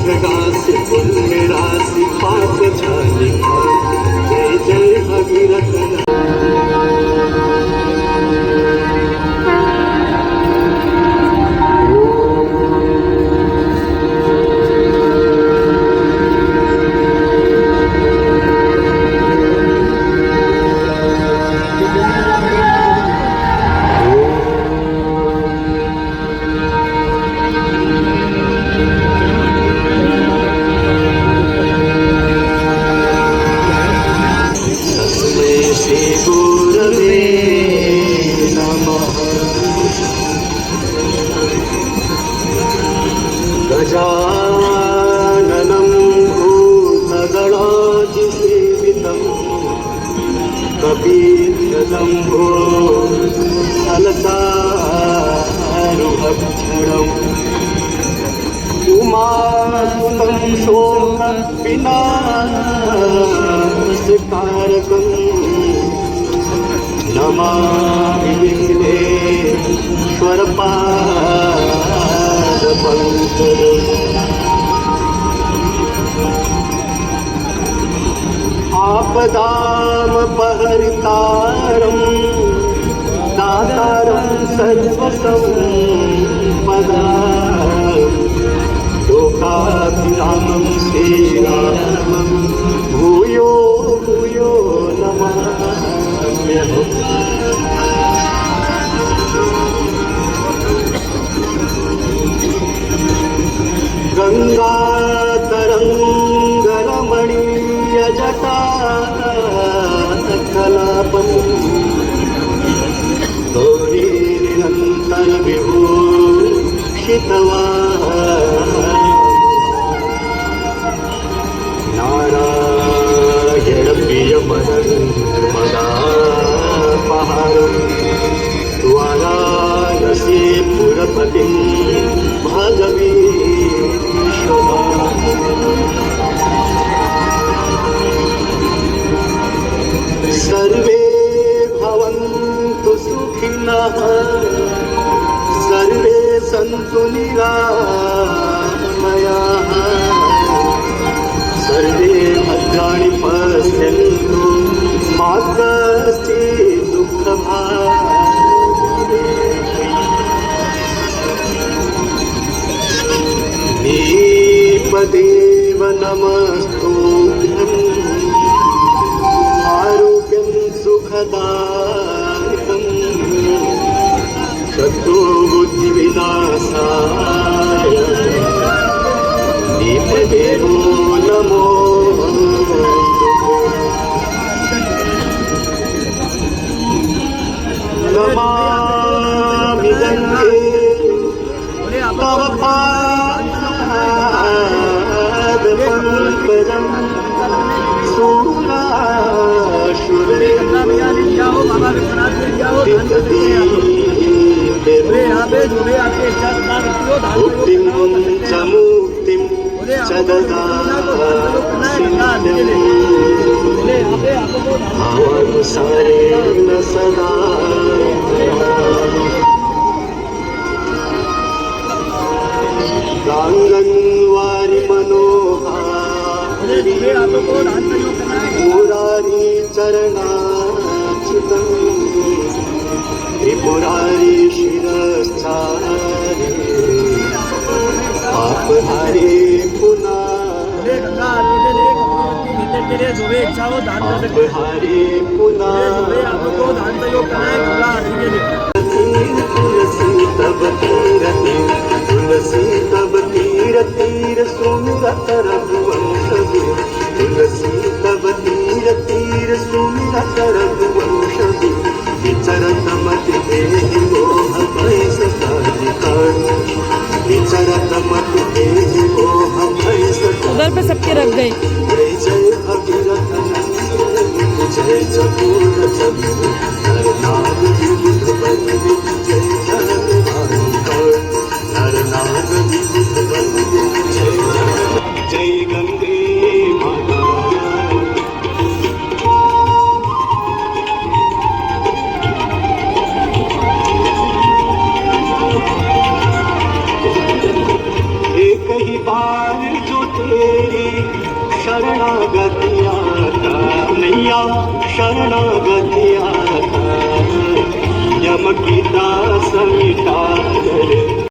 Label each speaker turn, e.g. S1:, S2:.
S1: जगासी पुण्य राशी पाप झाली जय जय भगीरथ गजाननं भूतगणाधिसेवितं कपीशम्भो फलचारुभक्षणम् उमासुतं शोकविनाशकारकं नमामि विघ्नेश्वरपादपङ्कजम् आपदामपहरितारं दातारं सर्वसम्पदां लोकाभिरामं श्रीरामं भूयो भूयो नमाम्यहम्। गङ्गातरङ्गरमणीयजटा कलापम् गौरीनिरन्तरविभूषितवान् नारायणप्रियमदन्मदापहारं वाराणसीपुरपतिं भगवीश्वरम्। सर्वे भवन्तु सुखिनः सर्वे सन्तु निरामयाः सर्वे भद्राणि पश्यन्तु मा कश्चित् दुःखभाग् दीपदेव नमस्तुभ्यम् आरोग्यं सुखदायकं शत्रुबुद्धिविनाशाय दीपदेवो नमो नमामि गङ्गे तव पादपङ्कजं मुक्तिं च मुक्तिं च ददानुसारेण सदा गाङ्गन्वारि मनोहारि मुरारी चरणाच्युतं त्रिपुरारी शिरश्चारि आपहारे पुनः आपहारे पुनः तुलसी तब तीरति तुलसी तब तीर तीर सुमिरत रघुवंश तुलसी तब तीर तीर सुमिरत रघुवंश विचरत मति देहि मोह भय सताधिका विचरत मति देहि मोह भय सताधिका।
S2: उधर पे सबके रख गए।
S1: जय जय भगीरथ जय जय चतुर चतुर नर नाग युग बल तेरी शरणागति आता मैया शरणागति आता यम की दास मिटा कर